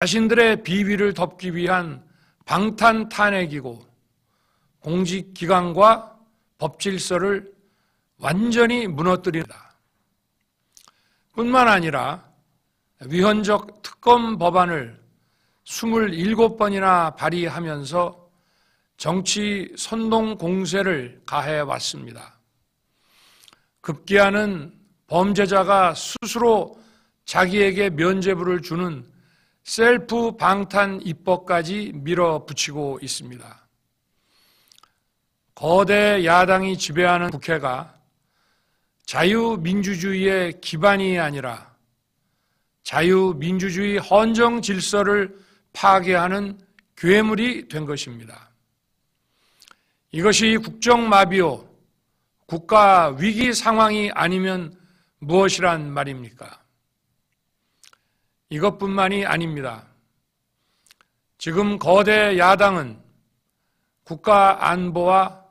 자신들의 비위를 덮기 위한 방탄탄핵이고 공직기관과 법질서를 완전히 무너뜨린다. 뿐만 아니라 위헌적 특검 법안을 27번이나 발의하면서 정치 선동 공세를 가해왔습니다. 급기야는 범죄자가 스스로 자기에게 면죄부를 주는 셀프 방탄 입법까지 밀어붙이고 있습니다. 거대 야당이 지배하는 국회가 자유민주주의의 기반이 아니라 자유민주주의 헌정 질서를 파괴하는 괴물이 된 것입니다. 이것이 국정마비요, 국가 위기 상황이 아니면 무엇이란 말입니까? 이것뿐만이 아닙니다. 지금 거대 야당은 국가 안보와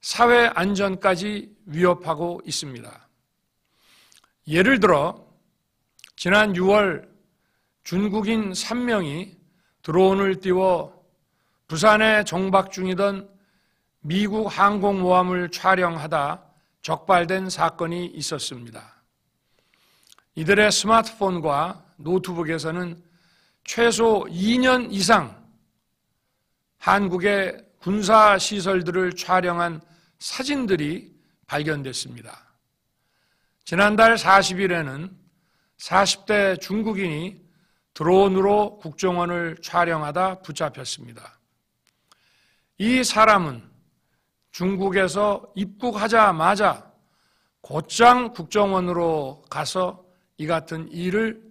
사회 안전까지 위협하고 있습니다. 예를 들어 지난 6월 중국인 3명이 드론을 띄워 부산에 정박 중이던 미국 항공모함을 촬영하다 적발된 사건이 있었습니다. 이들의 스마트폰과 노트북에서는 최소 2년 이상 한국의 군사시설들을 촬영한 사진들이 발견됐습니다. 지난달 40일에는 40대 중국인이 드론으로 국정원을 촬영하다 붙잡혔습니다. 이 사람은 중국에서 입국하자마자 곧장 국정원으로 가서 이 같은 일을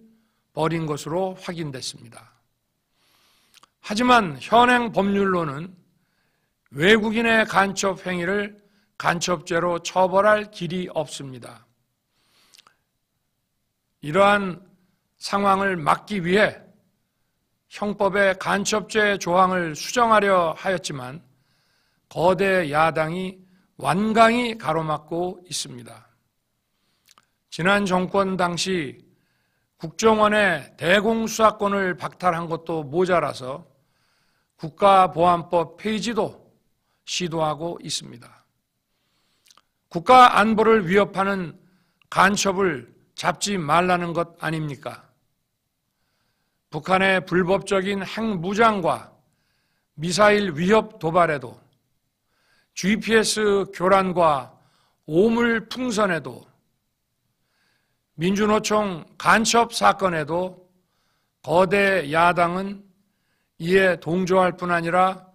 벌인 것으로 확인됐습니다. 하지만 현행 법률로는 외국인의 간첩 행위를 간첩죄로 처벌할 길이 없습니다. 이러한 상황을 막기 위해 형법의 간첩죄 조항을 수정하려 하였지만 거대 야당이 완강히 가로막고 있습니다. 지난 정권 당시 국정원의 대공수사권을 박탈한 것도 모자라서 국가보안법 폐지도 시도하고 있습니다. 국가 안보를 위협하는 간첩을 잡지 말라는 것 아닙니까? 북한의 불법적인 핵무장과 미사일 위협 도발에도 GPS 교란과 오물 풍선에도 민주노총 간첩 사건에도 거대 야당은 이에 동조할 뿐 아니라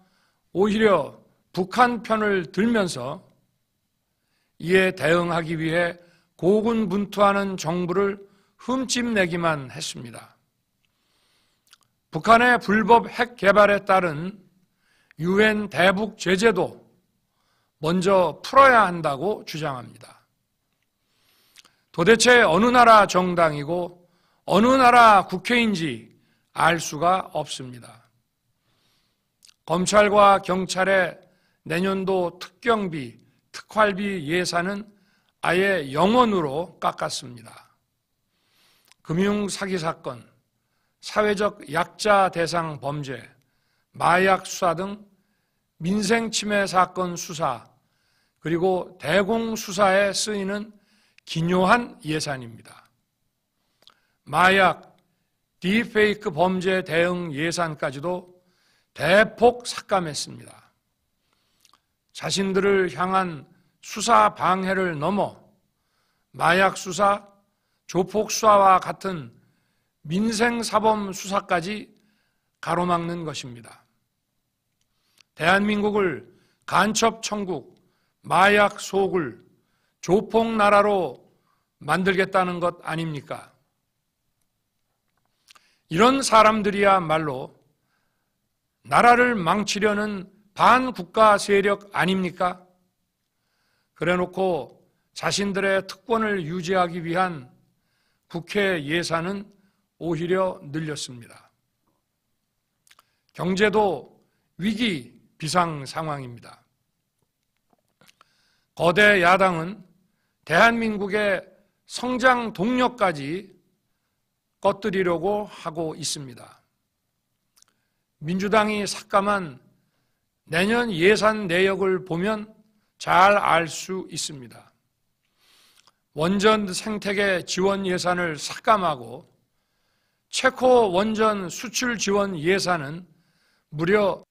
오히려 북한 편을 들면서 이에 대응하기 위해 고군분투하는 정부를 흠집내기만 했습니다. 북한의 불법 핵 개발에 따른 유엔 대북 제재도 먼저 풀어야 한다고 주장합니다. 도대체 어느 나라 정당이고 어느 나라 국회인지 알 수가 없습니다. 검찰과 경찰의 내년도 특경비, 특활비 예산은 아예 0원으로 깎았습니다. 금융사기 사건, 사회적 약자 대상 범죄, 마약 수사 등 민생침해 사건 수사, 그리고 대공수사에 쓰이는 기묘한 예산입니다. 마약, 딥페이크 범죄 대응 예산까지도 대폭 삭감했습니다. 자신들을 향한 수사 방해를 넘어 마약 수사, 조폭 수사와 같은 민생사범 수사까지 가로막는 것입니다. 대한민국을 간첩 천국, 마약 소굴, 조폭 나라로 만들겠다는 것 아닙니까? 이런 사람들이야말로 나라를 망치려는 반국가 세력 아닙니까? 그래놓고 자신들의 특권을 유지하기 위한 국회 예산은 오히려 늘렸습니다. 경제도 위기 비상 상황입니다. 거대 야당은 대한민국의 성장 동력까지 꺼뜨리려고 하고 있습니다. 민주당이 삭감한 내년 예산 내역을 보면 잘 알 수 있습니다. 원전 생태계 지원 예산을 삭감하고 체코 원전 수출 지원 예산은 무려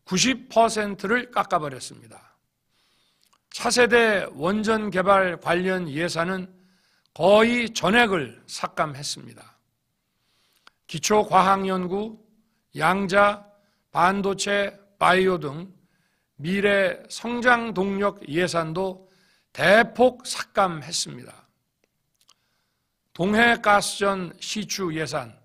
90%를 깎아버렸습니다. 차세대 원전 개발 관련 예산은 거의 전액을 삭감했습니다. 기초과학연구, 양자, 반도체, 바이오 등 미래 성장 동력 예산도 대폭 삭감했습니다. 동해가스전 시추 예산,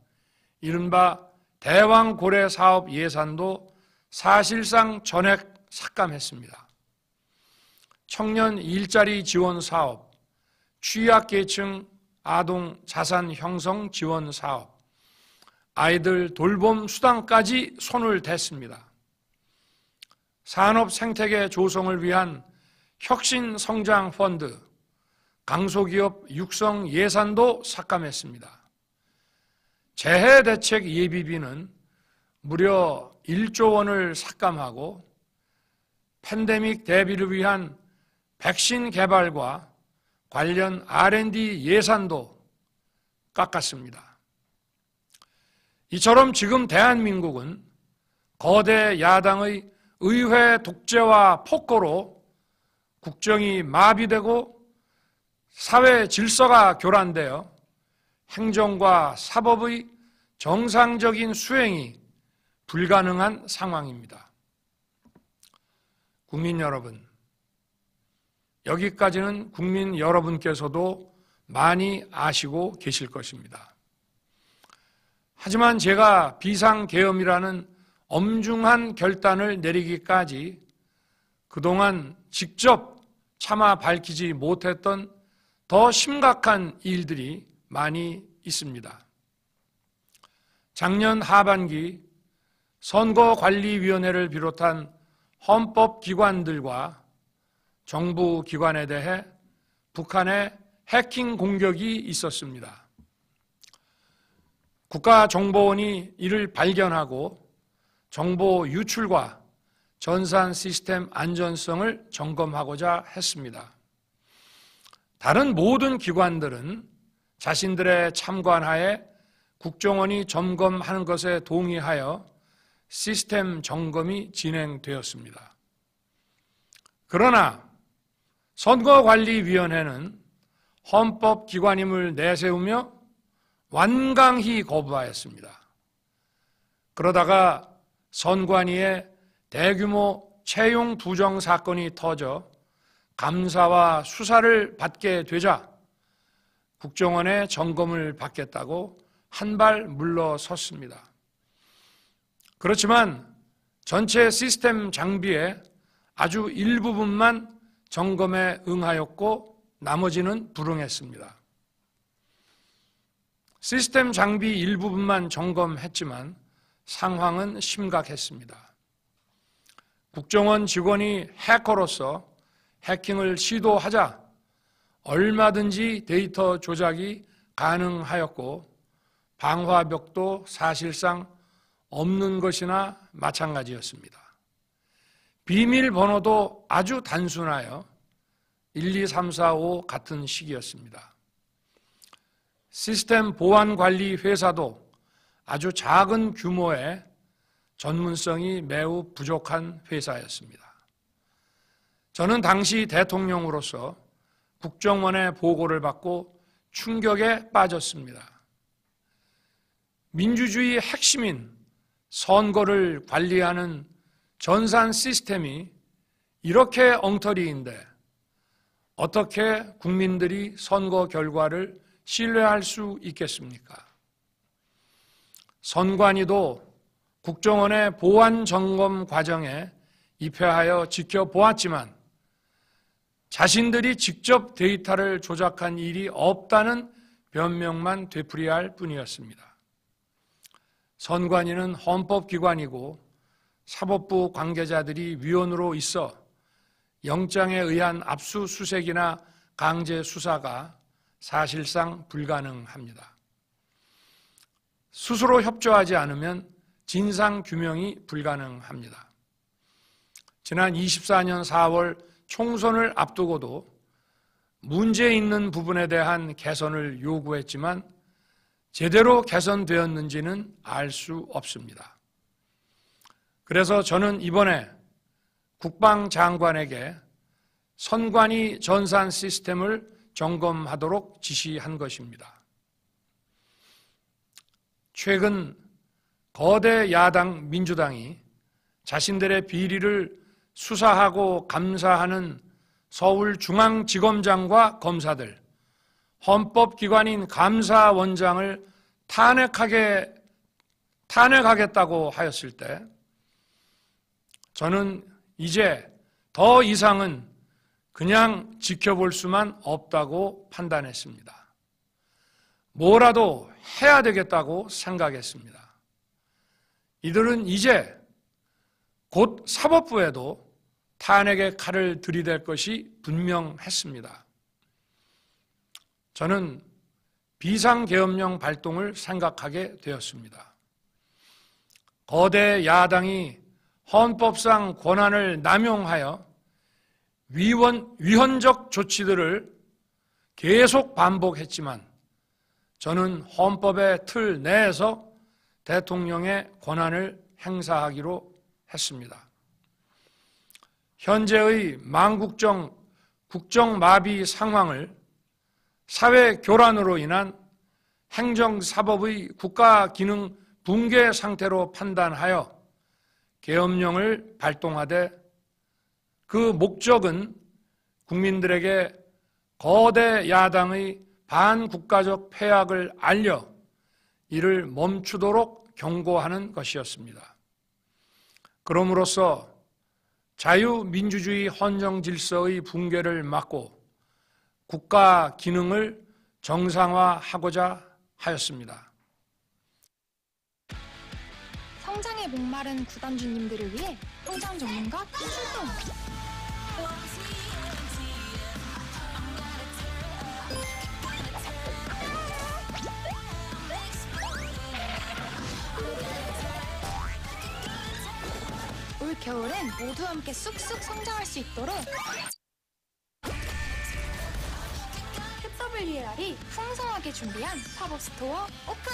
이른바 대왕고래 사업 예산도 사실상 전액 삭감했습니다. 청년 일자리 지원 사업, 취약계층 아동 자산 형성 지원 사업, 아이들 돌봄 수당까지 손을 댔습니다. 산업 생태계 조성을 위한 혁신 성장 펀드, 강소기업 육성 예산도 삭감했습니다. 재해 대책 예비비는 무려 1조 원을 삭감하고 팬데믹 대비를 위한 백신 개발과 관련 R&D 예산도 깎았습니다. 이처럼 지금 대한민국은 거대 야당의 의회 독재와 폭거로 국정이 마비되고 사회 질서가 교란되어 행정과 사법의 정상적인 수행이 불가능한 상황입니다. 국민 여러분, 여기까지는 국민 여러분께서도 많이 아시고 계실 것입니다. 하지만 제가 비상계엄이라는 엄중한 결단을 내리기까지 그동안 직접 차마 밝히지 못했던 더 심각한 일들이 많이 있습니다. 작년 하반기 선거관리위원회를 비롯한 헌법기관들과 정부기관에 대해 북한의 해킹 공격이 있었습니다. 국가정보원이 이를 발견하고 정보 유출과 전산 시스템 안전성을 점검하고자 했습니다. 다른 모든 기관들은 자신들의 참관하에 국정원이 점검하는 것에 동의하여 시스템 점검이 진행되었습니다. 그러나 선거관리위원회는 헌법기관임을 내세우며 완강히 거부하였습니다. 그러다가 선관위에 대규모 채용 부정 사건이 터져 감사와 수사를 받게 되자 국정원의 점검을 받겠다고 한 발 물러섰습니다. 그렇지만 전체 시스템 장비의 아주 일부분만 점검에 응하였고 나머지는 불응했습니다. 시스템 장비 일부분만 점검했지만 상황은 심각했습니다. 국정원 직원이 해커로서 해킹을 시도하자 얼마든지 데이터 조작이 가능하였고 방화벽도 사실상 없는 것이나 마찬가지였습니다. 비밀번호도 아주 단순하여 1, 2, 3, 4, 5 같은 식이었습니다. 시스템 보안관리 회사도 아주 작은 규모의 전문성이 매우 부족한 회사였습니다. 저는 당시 대통령으로서 국정원의 보고를 받고 충격에 빠졌습니다. 민주주의 핵심인 선거를 관리하는 전산 시스템이 이렇게 엉터리인데 어떻게 국민들이 선거 결과를 신뢰할 수 있겠습니까? 선관위도 국정원의 보안 점검 과정에 입회하여 지켜보았지만 자신들이 직접 데이터를 조작한 일이 없다는 변명만 되풀이할 뿐이었습니다. 선관위는 헌법기관이고 사법부 관계자들이 위원으로 있어 영장에 의한 압수수색이나 강제 수사가 사실상 불가능합니다. 스스로 협조하지 않으면 진상규명이 불가능합니다. 지난 24년 4월 총선을 앞두고도 문제 있는 부분에 대한 개선을 요구했지만 제대로 개선되었는지는 알 수 없습니다. 그래서 저는 이번에 국방장관에게 선관위 전산 시스템을 점검하도록 지시한 것입니다. 최근 거대 야당 민주당이 자신들의 비리를 수사하고 감사하는 서울중앙지검장과 검사들, 헌법기관인 감사원장을 탄핵하겠다고 하였을 때 저는 이제 더 이상은 그냥 지켜볼 수만 없다고 판단했습니다. 뭐라도 해야 되겠다고 생각했습니다. 이들은 이제 곧 사법부에도 탄핵의 칼을 들이댈 것이 분명했습니다. 저는 비상계엄령 발동을 생각하게 되었습니다. 거대 야당이 헌법상 권한을 남용하여 위헌적 조치들을 계속 반복했지만 저는 헌법의 틀 내에서 대통령의 권한을 행사하기로 했습니다. 현재의 망국적 국정마비 상황을 사회교란으로 인한 행정사법의 국가기능 붕괴 상태로 판단하여 계엄령을 발동하되 그 목적은 국민들에게 거대 야당의 반국가적 패악을 알려 이를 멈추도록 경고하는 것이었습니다. 그럼으로써 자유민주주의 헌정질서의 붕괴를 막고 국가 기능을 정상화하고자 하였습니다. 성장에 목마른 구단주님들을 위해 성장 전문가 출동! 올 겨울엔 모두 함께 쑥쑥 성장할 수 있도록 QWER이 풍성하게 준비한 팝업 스토어 오픈!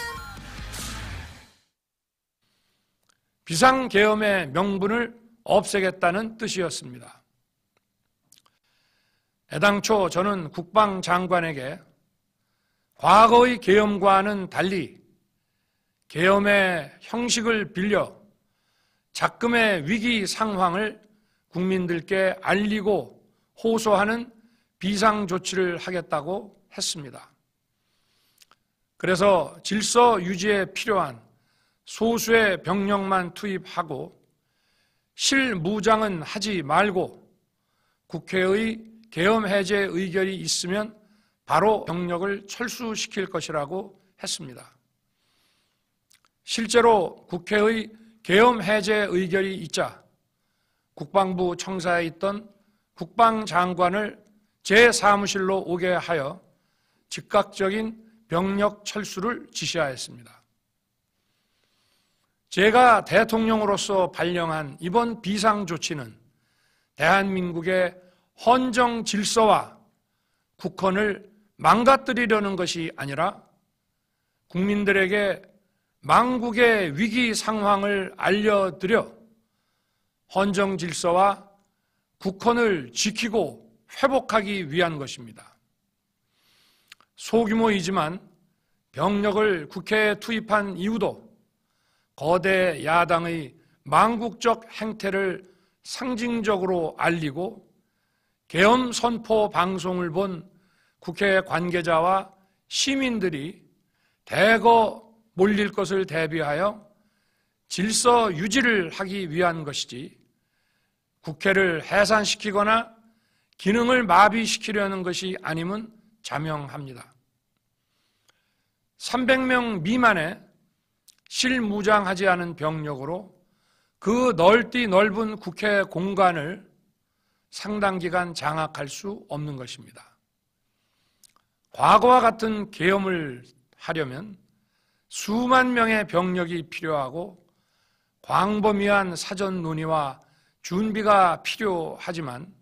비상계엄의 명분을 없애겠다는 뜻이었습니다. 애당초 저는 국방장관에게 과거의 계엄과는 달리 계엄의 형식을 빌려 작금의 위기 상황을 국민들께 알리고 호소하는 비상조치를 하겠다고 했습니다. 그래서 질서 유지에 필요한 소수의 병력만 투입하고 실무장은 하지 말고 국회의 계엄 해제 의결이 있으면 바로 병력을 철수시킬 것이라고 했습니다. 실제로 국회의 계엄 해제 의결이 있자 국방부 청사에 있던 국방장관을 제 사무실로 오게 하여 즉각적인 병력 철수를 지시하였습니다. 제가 대통령으로서 발령한 이번 비상조치는 대한민국의 헌정 질서와 국헌을 망가뜨리려는 것이 아니라 국민들에게 망국의 위기 상황을 알려드려 헌정 질서와 국헌을 지키고 회복하기 위한 것입니다. 소규모이지만 병력을 국회에 투입한 이유도 거대 야당의 망국적 행태를 상징적으로 알리고 계엄 선포 방송을 본 국회 관계자와 시민들이 대거 몰릴 것을 대비하여 질서 유지를 하기 위한 것이지 국회를 해산시키거나 기능을 마비시키려는 것이 아님은 자명합니다. 300명 미만의 실무장하지 않은 병력으로 그 넓은 국회 공간을 상당 기간 장악할 수 없는 것입니다. 과거와 같은 계엄을 하려면 수만 명의 병력이 필요하고 광범위한 사전 논의와 준비가 필요하지만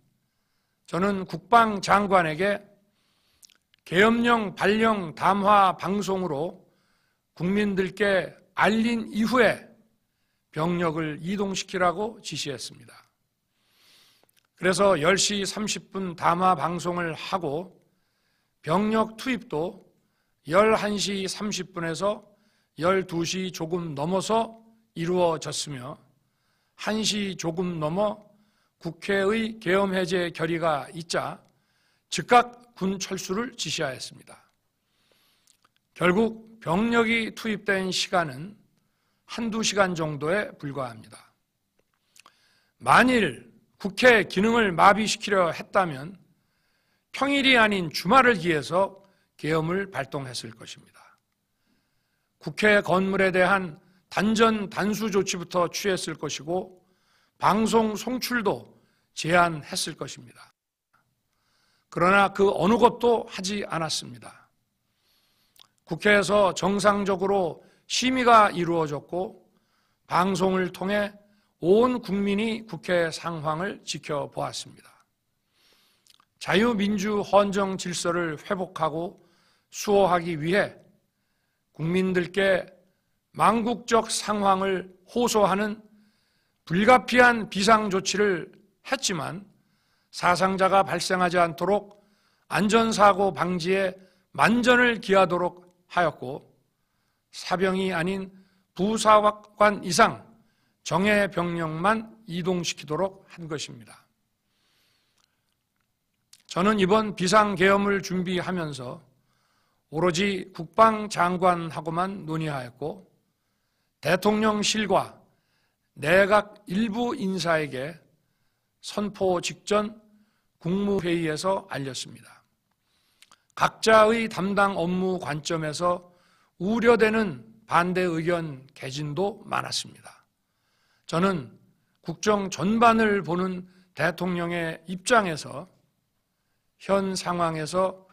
저는 국방장관에게 계엄령 발령 담화 방송으로 국민들께 알린 이후에 병력을 이동시키라고 지시했습니다. 그래서 10시 30분 담화 방송을 하고 병력 투입도 11시 30분에서 12시 조금 넘어서 이루어졌으며 1시 조금 넘어 국회의 계엄 해제 결의가 있자 즉각 군 철수를 지시하였습니다. 결국 병력이 투입된 시간은 한두 시간 정도에 불과합니다. 만일 국회 기능을 마비시키려 했다면 평일이 아닌 주말을 기해서 계엄을 발동했을 것입니다. 국회 건물에 대한 단전 단수 조치부터 취했을 것이고 방송 송출도 제한했을 것입니다. 그러나 그 어느 것도 하지 않았습니다. 국회에서 정상적으로 심의가 이루어졌고 방송을 통해 온 국민이 국회 상황을 지켜보았습니다. 자유민주 헌정 질서를 회복하고 수호하기 위해 국민들께 망국적 상황을 호소하는 불가피한 비상조치를 했지만 사상자가 발생하지 않도록 안전사고 방지에 만전을 기하도록 하였고 사병이 아닌 부사관 이상 정예 병력만 이동시키도록 한 것입니다. 저는 이번 비상계엄을 준비하면서 오로지 국방장관하고만 논의하였고 대통령실과 내각 일부 인사에게 선포 직전 국무회의에서 알렸습니다. 각자의 담당 업무 관점에서 우려되는 반대 의견 개진도 많았습니다. 저는 국정 전반을 보는 대통령의 입장에서 현 상황에서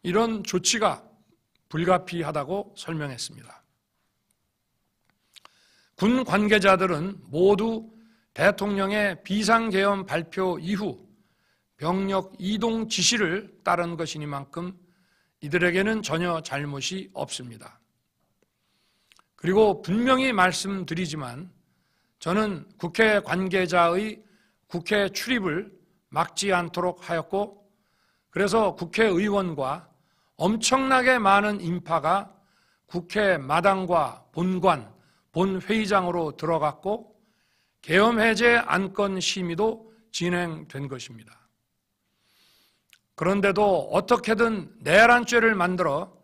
이런 조치가 불가피하다고 설명했습니다. 군 관계자들은 모두 대통령의 비상계엄 발표 이후 병력 이동 지시를 따른 것이니만큼 이들에게는 전혀 잘못이 없습니다. 그리고 분명히 말씀드리지만 저는 국회 관계자의 국회 출입을 막지 않도록 하였고 그래서 국회의원과 엄청나게 많은 인파가 국회 마당과 본관, 본회의장으로 들어갔고 계엄 해제 안건 심의도 진행된 것입니다. 그런데도 어떻게든 내란죄를 만들어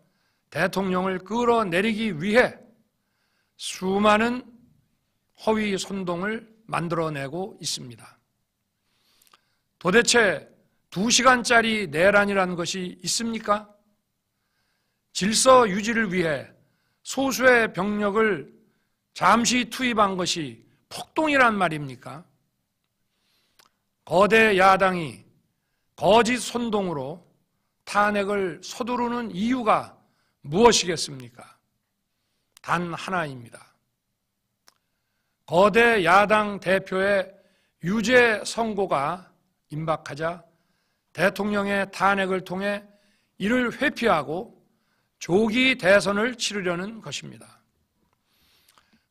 대통령을 끌어내리기 위해 수많은 허위 선동을 만들어내고 있습니다. 도대체 2시간짜리 내란이라는 것이 있습니까? 질서 유지를 위해 소수의 병력을 잠시 투입한 것이 폭동이란 말입니까? 거대 야당이 거짓 선동으로 탄핵을 서두르는 이유가 무엇이겠습니까? 단 하나입니다. 거대 야당 대표의 유죄 선고가 임박하자 대통령의 탄핵을 통해 이를 회피하고 조기 대선을 치르려는 것입니다.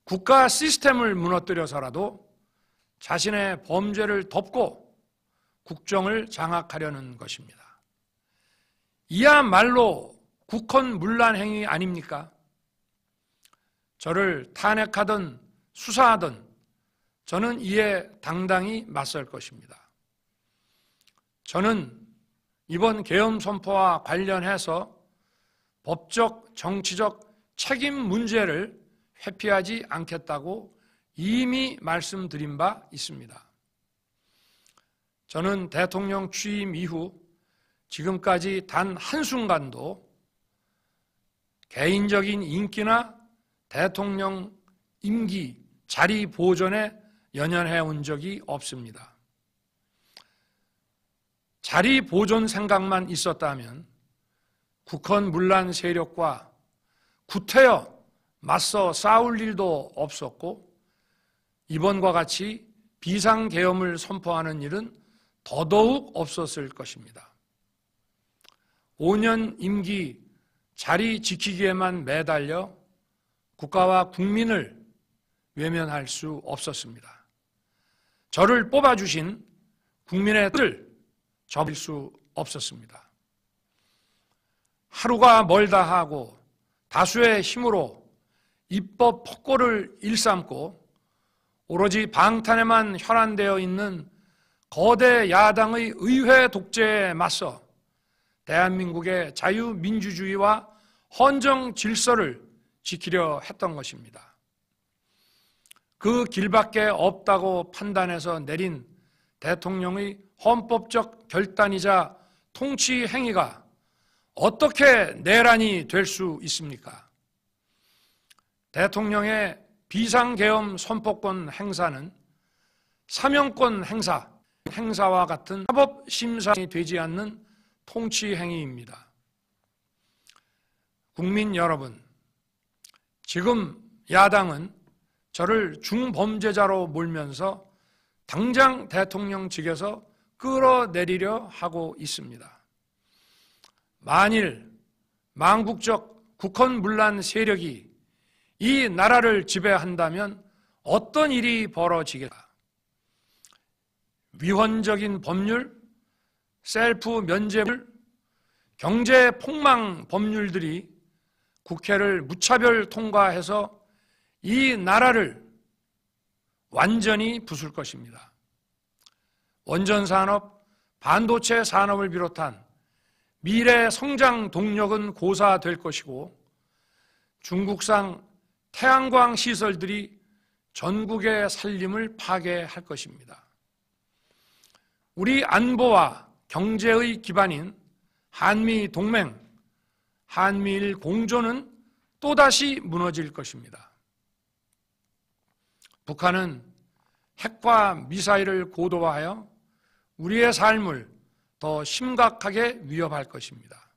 국가 시스템을 무너뜨려서라도 자신의 범죄를 덮고 국정을 장악하려는 것입니다. 이야말로 국헌문란 행위 아닙니까? 저를 탄핵하든 수사하든 저는 이에 당당히 맞설 것입니다. 저는 이번 계엄 선포와 관련해서 법적, 정치적 책임 문제를 회피하지 않겠다고 이미 말씀드린 바 있습니다. 저는 대통령 취임 이후 지금까지 단 한순간도 개인적인 인기나 대통령 임기, 자리 보존에 연연해 온 적이 없습니다. 자리 보존 생각만 있었다면 국헌문란 세력과 구태여 맞서 싸울 일도 없었고 이번과 같이 비상계엄을 선포하는 일은 더더욱 없었을 것입니다. 5년 임기 자리 지키기에만 매달려 국가와 국민을 외면할 수 없었습니다. 저를 뽑아주신 국민의 뜻을 접을 수 없었습니다. 하루가 멀다 하고 다수의 힘으로 입법 폭거를 일삼고 오로지 방탄에만 혈안되어 있는 거대 야당의 의회 독재에 맞서 대한민국의 자유민주주의와 헌정 질서를 지키려 했던 것입니다. 그 길밖에 없다고 판단해서 내린 대통령의 헌법적 결단이자 통치 행위가 어떻게 내란이 될 수 있습니까? 대통령의 비상계엄 선포권 행사는 사명권 행사와 같은 사법심사이 되지 않는 통치 행위입니다. 국민 여러분, 지금 야당은 저를 중범죄자로 몰면서 당장 대통령직에서 끌어내리려 하고 있습니다. 만일 망국적 국헌문란 세력이 이 나라를 지배한다면 어떤 일이 벌어지겠다. 위헌적인 법률, 셀프 면제물, 경제 폭망 법률들이 국회를 무차별 통과해서 이 나라를 완전히 부술 것입니다. 원전산업, 반도체 산업을 비롯한 미래 성장 동력은 고사될 것이고 중국산 태양광 시설들이 전국의 살림을 파괴할 것입니다. 우리 안보와 경제의 기반인 한미 동맹, 한미일 공조는 또다시 무너질 것입니다. 북한은 핵과 미사일을 고도화하여 우리의 삶을 더 심각하게 위협할 것입니다.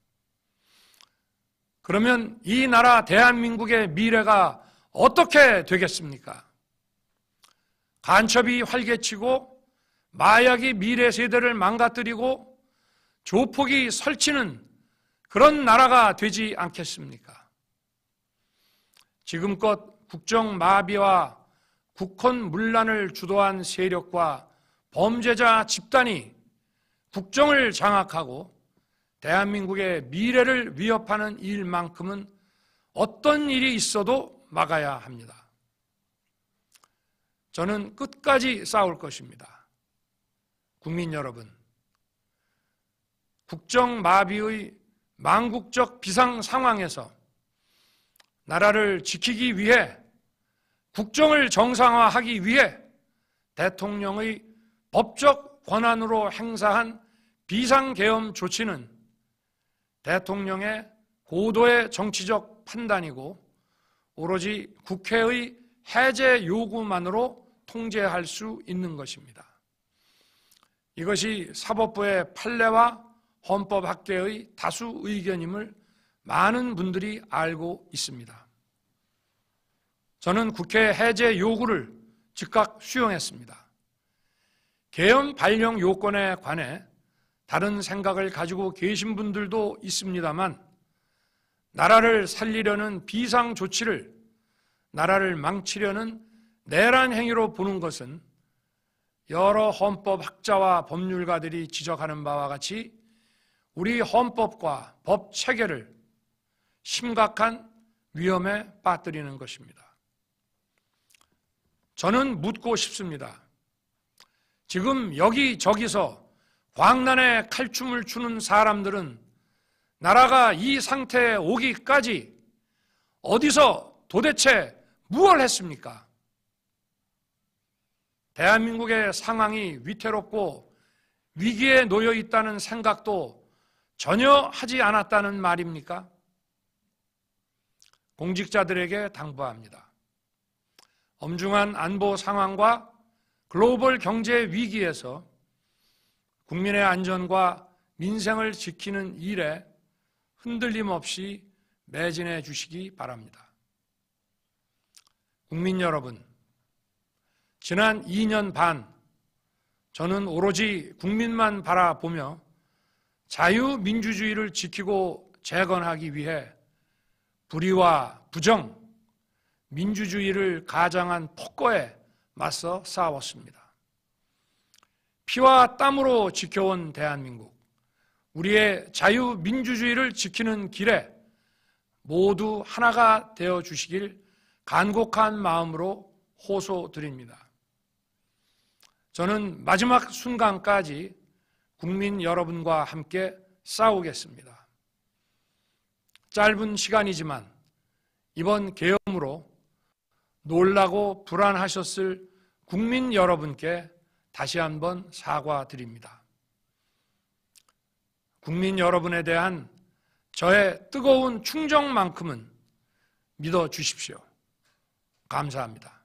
그러면 이 나라 대한민국의 미래가 어떻게 되겠습니까? 간첩이 활개치고 마약이 미래 세대를 망가뜨리고 조폭이 설치는 그런 나라가 되지 않겠습니까? 지금껏 국정마비와 국헌문란을 주도한 세력과 범죄자 집단이 국정을 장악하고 대한민국의 미래를 위협하는 일만큼은 어떤 일이 있어도 막아야 합니다. 저는 끝까지 싸울 것입니다. 국민 여러분, 국정마비의 망국적 비상 상황에서 나라를 지키기 위해 국정을 정상화하기 위해 대통령의 법적 권한으로 행사한 비상계엄 조치는 대통령의 고도의 정치적 판단이고 오로지 국회의 해제 요구만으로 통제할 수 있는 것입니다. 이것이 사법부의 판례와 헌법학계의 다수 의견임을 많은 분들이 알고 있습니다. 저는 국회 해제 요구를 즉각 수용했습니다. 계엄 발령 요건에 관해 다른 생각을 가지고 계신 분들도 있습니다만 나라를 살리려는 비상 조치를 나라를 망치려는 내란 행위로 보는 것은 여러 헌법학자와 법률가들이 지적하는 바와 같이 우리 헌법과 법 체계를 심각한 위험에 빠뜨리는 것입니다. 저는 묻고 싶습니다. 지금 여기저기서 광란에 칼춤을 추는 사람들은 나라가 이 상태에 오기까지 어디서 도대체 무엇을 했습니까? 대한민국의 상황이 위태롭고 위기에 놓여 있다는 생각도 전혀 하지 않았다는 말입니까? 공직자들에게 당부합니다. 엄중한 안보 상황과 글로벌 경제 위기에서 국민의 안전과 민생을 지키는 일에 흔들림 없이 매진해 주시기 바랍니다. 국민 여러분, 지난 2년 반 저는 오로지 국민만 바라보며 자유민주주의를 지키고 재건하기 위해 불의와 부정, 민주주의를 가장한 폭거에 맞서 싸웠습니다. 피와 땀으로 지켜온 대한민국, 우리의 자유민주주의를 지키는 길에 모두 하나가 되어 주시길 간곡한 마음으로 호소드립니다. 저는 마지막 순간까지 국민 여러분과 함께 싸우겠습니다. 짧은 시간이지만 이번 계엄으로 놀라고 불안하셨을 국민 여러분께 다시 한번 사과드립니다. 국민 여러분에 대한 저의 뜨거운 충정만큼은 믿어 주십시오. 감사합니다.